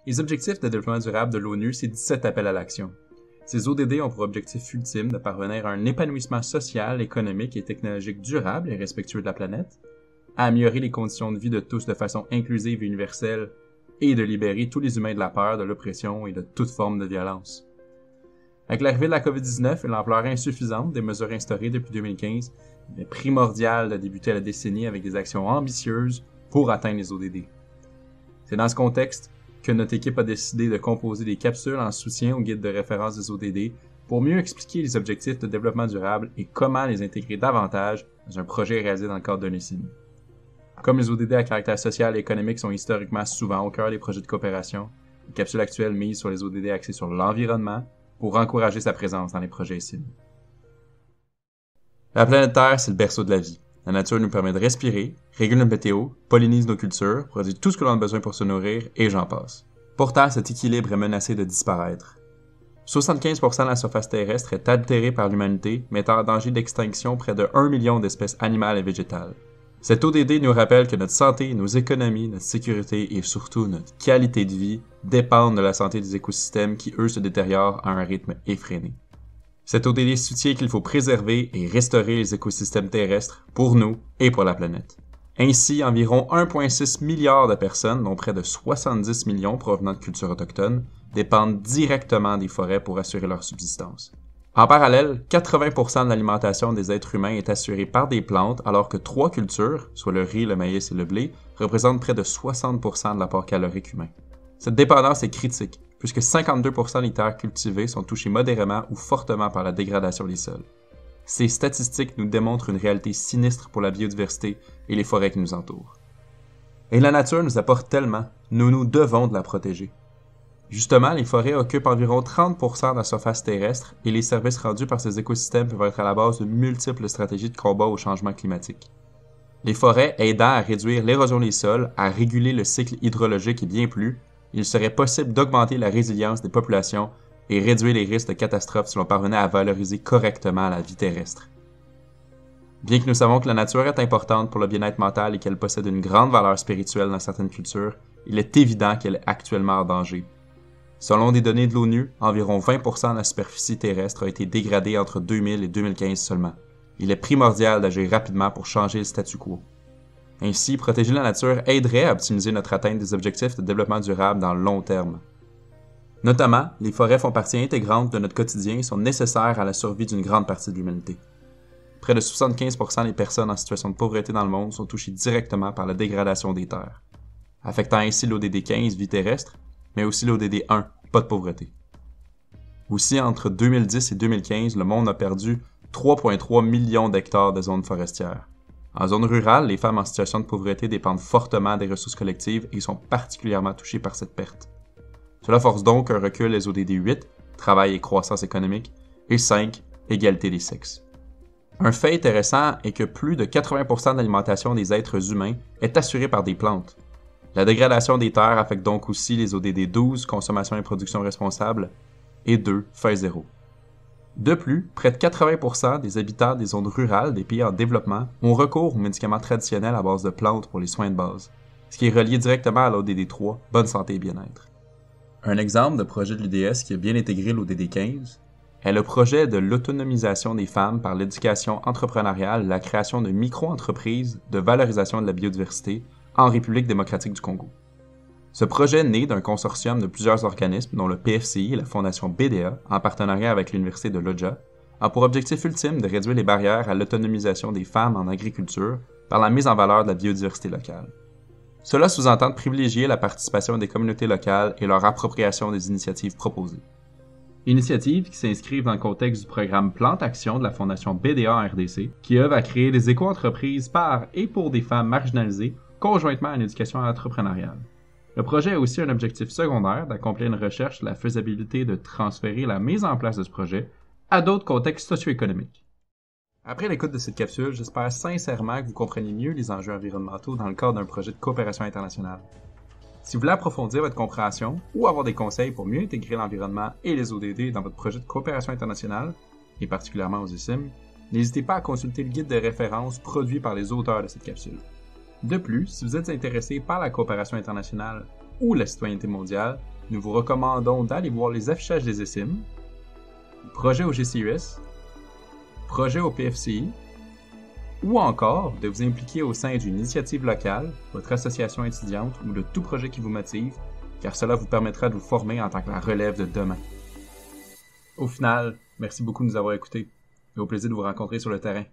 Les objectifs de développement durable de l'ONU, c'est 17 appels à l'action. Ces ODD ont pour objectif ultime de parvenir à un épanouissement social, économique et technologique durable et respectueux de la planète, à améliorer les conditions de vie de tous de façon inclusive et universelle, et de libérer tous les humains de la peur, de l'oppression et de toute forme de violence. Avec l'arrivée de la COVID-19 et l'ampleur insuffisante des mesures instaurées depuis 2015, il est primordial de débuter la décennie avec des actions ambitieuses pour atteindre les ODD. C'est dans ce contexte que notre équipe a décidé de composer des capsules en soutien au guide de référence des ODD pour mieux expliquer les objectifs de développement durable et comment les intégrer davantage dans un projet réalisé dans le cadre d'un décennie. Comme les ODD à caractère social et économique sont historiquement souvent au cœur des projets de coopération, les capsules actuelles misent sur les ODD axés sur l'environnement pour encourager sa présence dans les projets SIM. La planète Terre, c'est le berceau de la vie. La nature nous permet de respirer, régule notre météo, pollinise nos cultures, produit tout ce que l'on a besoin pour se nourrir, et j'en passe. Pourtant, cet équilibre est menacé de disparaître. 75% de la surface terrestre est altérée par l'humanité, mettant en danger d'extinction près de 1 million d'espèces animales et végétales. Cet ODD nous rappelle que notre santé, nos économies, notre sécurité et surtout notre qualité de vie dépendent de la santé des écosystèmes qui, eux, se détériorent à un rythme effréné. Cet ODD soutient qu'il faut préserver et restaurer les écosystèmes terrestres pour nous et pour la planète. Ainsi, environ 1,6 milliard de personnes, dont près de 70 millions provenant de cultures autochtones, dépendent directement des forêts pour assurer leur subsistance. En parallèle, 80% de l'alimentation des êtres humains est assurée par des plantes, alors que 3 cultures, soit le riz, le maïs et le blé, représentent près de 60% de l'apport calorique humain. Cette dépendance est critique, puisque 52% des terres cultivées sont touchées modérément ou fortement par la dégradation des sols. Ces statistiques nous démontrent une réalité sinistre pour la biodiversité et les forêts qui nous entourent. Et la nature nous apporte tellement, nous devons de la protéger. Justement, les forêts occupent environ 30% de la surface terrestre et les services rendus par ces écosystèmes peuvent être à la base de multiples stratégies de combat au changement climatique. Les forêts aidant à réduire l'érosion des sols, à réguler le cycle hydrologique et bien plus, il serait possible d'augmenter la résilience des populations et réduire les risques de catastrophes si l'on parvenait à valoriser correctement la vie terrestre. Bien que nous savons que la nature est importante pour le bien-être mental et qu'elle possède une grande valeur spirituelle dans certaines cultures, il est évident qu'elle est actuellement en danger. Selon des données de l'ONU, environ 20% de la superficie terrestre a été dégradée entre 2000 et 2015 seulement. Il est primordial d'agir rapidement pour changer le statu quo. Ainsi, protéger la nature aiderait à optimiser notre atteinte des objectifs de développement durable dans le long terme. Notamment, les forêts font partie intégrante de notre quotidien et sont nécessaires à la survie d'une grande partie de l'humanité. Près de 75% des personnes en situation de pauvreté dans le monde sont touchées directement par la dégradation des terres, affectant ainsi l'ODD 15, vie terrestre, mais aussi l'ODD 1, pas de pauvreté. Aussi, entre 2010 et 2015, le monde a perdu 3,3 millions d'hectares de zones forestières. En zone rurale, les femmes en situation de pauvreté dépendent fortement des ressources collectives et sont particulièrement touchées par cette perte. Cela force donc un recul des ODD 8, travail et croissance économique, et 5, égalité des sexes. Un fait intéressant est que plus de 80% de l'alimentation des êtres humains est assurée par des plantes. La dégradation des terres affecte donc aussi les ODD 12, consommation et production responsable, et 2, fin zéro. De plus, près de 80% des habitants des zones rurales des pays en développement ont recours aux médicaments traditionnels à base de plantes pour les soins de base, ce qui est relié directement à l'ODD 3, bonne santé et bien-être. Un exemple de projet de l'UDS qui a bien intégré l'ODD 15 est le projet de l'autonomisation des femmes par l'éducation entrepreneuriale et la création de micro-entreprises de valorisation de la biodiversité en République démocratique du Congo. Ce projet naît d'un consortium de plusieurs organismes, dont le PFCI et la fondation BDA, en partenariat avec l'Université de Lodja, a pour objectif ultime de réduire les barrières à l'autonomisation des femmes en agriculture par la mise en valeur de la biodiversité locale. Cela sous-entend de privilégier la participation des communautés locales et leur appropriation des initiatives proposées. Initiatives qui s'inscrivent dans le contexte du programme Plante Action de la fondation BDA en RDC, qui œuvre à créer des éco-entreprises par et pour des femmes marginalisées conjointement à une éducation entrepreneuriale. Le projet a aussi un objectif secondaire d'accomplir une recherche sur la faisabilité de transférer la mise en place de ce projet à d'autres contextes socio-économiques. Après l'écoute de cette capsule, j'espère sincèrement que vous comprenez mieux les enjeux environnementaux dans le cadre d'un projet de coopération internationale. Si vous voulez approfondir votre compréhension ou avoir des conseils pour mieux intégrer l'environnement et les ODD dans votre projet de coopération internationale, et particulièrement aux ESIM, n'hésitez pas à consulter le guide de référence produit par les auteurs de cette capsule. De plus, si vous êtes intéressé par la coopération internationale ou la citoyenneté mondiale, nous vous recommandons d'aller voir les affichages des ESIM, projet au GCUS, projet au PFCI, ou encore de vous impliquer au sein d'une initiative locale, votre association étudiante ou de tout projet qui vous motive, car cela vous permettra de vous former en tant que la relève de demain. Au final, merci beaucoup de nous avoir écoutés et au plaisir de vous rencontrer sur le terrain.